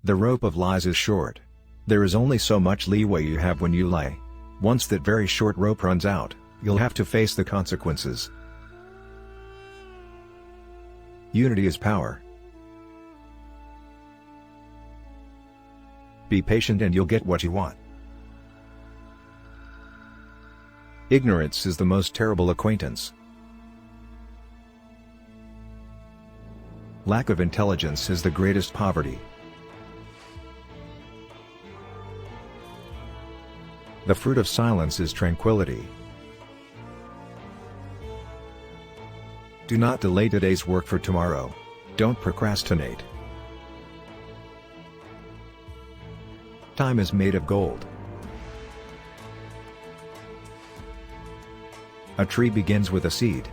The rope of lies is short. There is only so much leeway you have when you lie. Once that very short rope runs out, you'll have to face the consequences. Unity is power. Be patient and you'll get what you want. Ignorance is the most terrible acquaintance. Lack of intelligence is the greatest poverty. The fruit of silence is tranquility. Do not delay today's work for tomorrow. Don't procrastinate. Time is made of gold. A tree begins with a seed.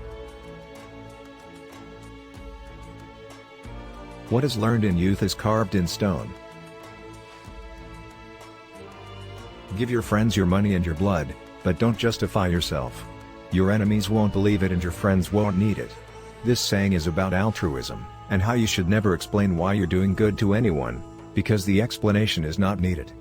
What is learned in youth is carved in stone. Give your friends your money and your blood, but don't justify yourself. Your enemies won't believe it and your friends won't need it. This saying is about altruism, and how you should never explain why you're doing good to anyone, because the explanation is not needed.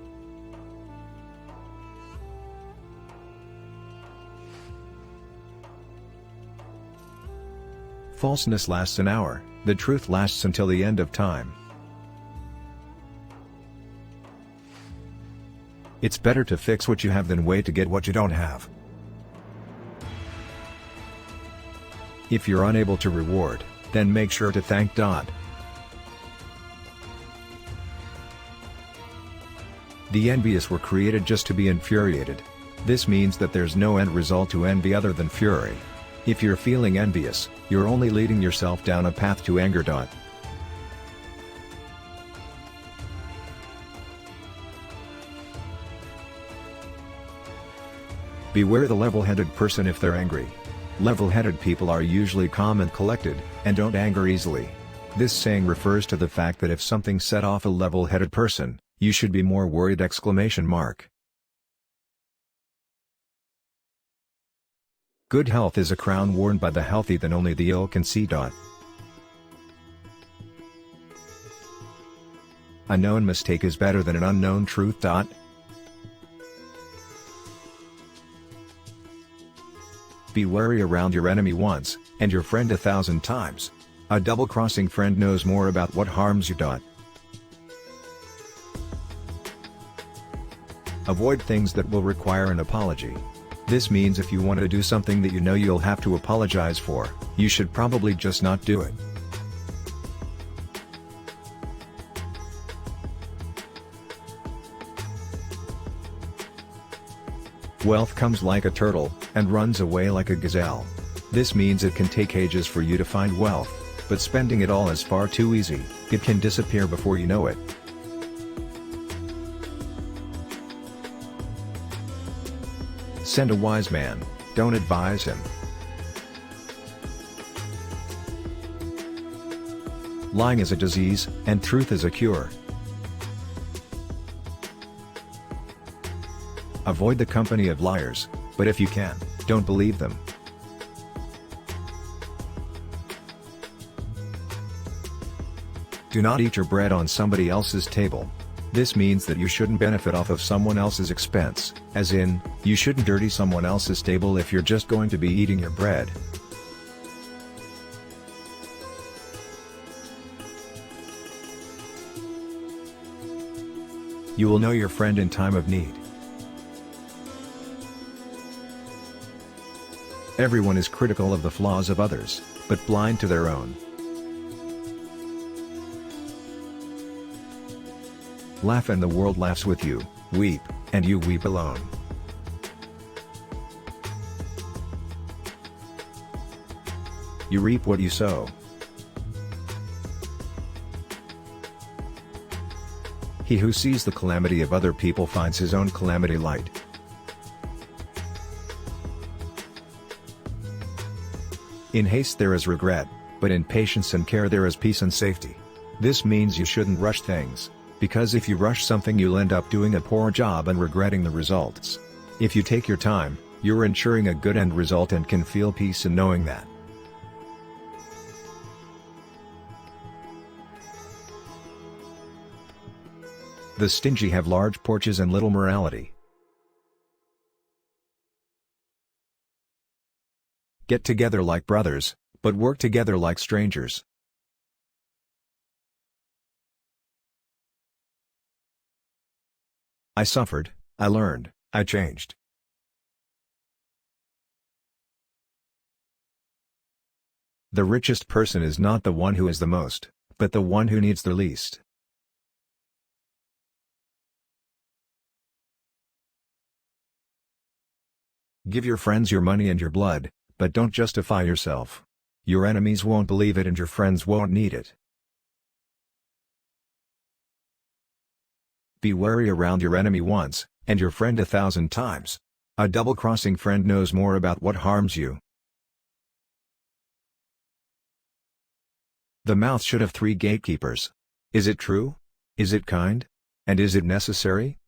Falseness lasts an hour, the truth lasts until the end of time. It's better to fix what you have than wait to get what you don't have. If you're unable to reward, then make sure to thank God. The envious were created just to be infuriated. This means that there's no end result to envy other than fury. If you're feeling envious, you're only leading yourself down a path to anger. Beware the level-headed person if they're angry. Level-headed people are usually calm and collected, and don't anger easily. This saying refers to the fact that if something set off a level-headed person, you should be more worried! Good health is a crown worn by the healthy than only the ill can see. A known mistake is better than an unknown truth. Be wary around your enemy once, and your friend 1,000 times. A double-crossing friend knows more about what harms you. Avoid things that will require an apology. This means if you want to do something that you know you'll have to apologize for, you should probably just not do it. Wealth comes like a turtle, and runs away like a gazelle. This means it can take ages for you to find wealth, but spending it all is far too easy. It can disappear before you know it. Send a wise man, don't advise him. Lying is a disease, and truth is a cure. Avoid the company of liars, but if you can, don't believe them. Do not eat your bread on somebody else's table. This means that you shouldn't benefit off of someone else's expense, as in, you shouldn't dirty someone else's table if you're just going to be eating your bread. You will know your friend in time of need. Everyone is critical of the flaws of others, but blind to their own. Laugh and the world laughs with you, weep, and you weep alone. You reap what you sow. He who sees the calamity of other people finds his own calamity light. In haste there is regret, but in patience and care there is peace and safety. This means you shouldn't rush things, because if you rush something you'll end up doing a poor job and regretting the results. If you take your time, you're ensuring a good end result and can feel peace in knowing that. The stingy have large porches and little morality. Get together like brothers, but work together like strangers. I suffered, I learned, I changed. The richest person is not the one who has the most, but the one who needs the least. Give your friends your money and your blood, but don't justify yourself. Your enemies won't believe it and your friends won't need it. Be wary around your enemy once, and your friend 1,000 times. A double-crossing friend knows more about what harms you. The mouth should have 3 gatekeepers. Is it true? Is it kind? And is it necessary?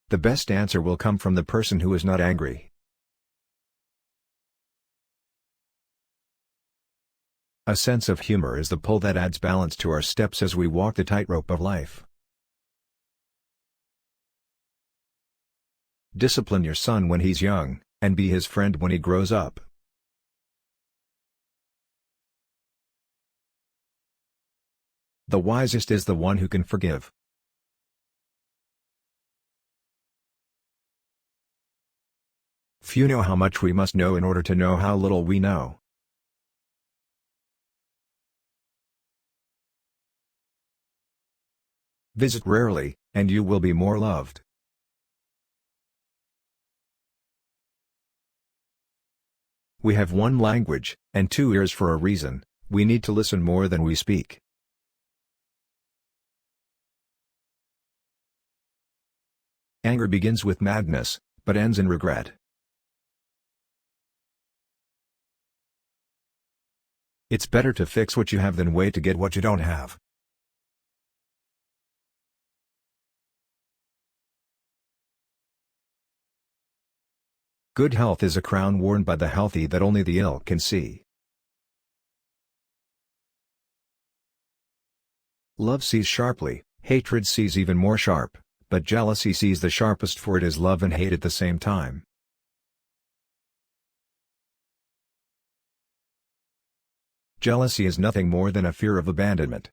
The best answer will come from the person who is not angry. A sense of humor is the pull that adds balance to our steps as we walk the tightrope of life. Discipline your son when he's young, and be his friend when he grows up. The wisest is the one who can forgive. Few know how much we must know in order to know how little we know. Visit rarely, and you will be more loved. We have one language, and 2 ears for a reason. We need to listen more than we speak. Anger begins with madness, but ends in regret. It's better to fix what you have than wait to get what you don't have. Good health is a crown worn by the healthy that only the ill can see. Love sees sharply, hatred sees even more sharp, but jealousy sees the sharpest, for it is love and hate at the same time. Jealousy is nothing more than a fear of abandonment.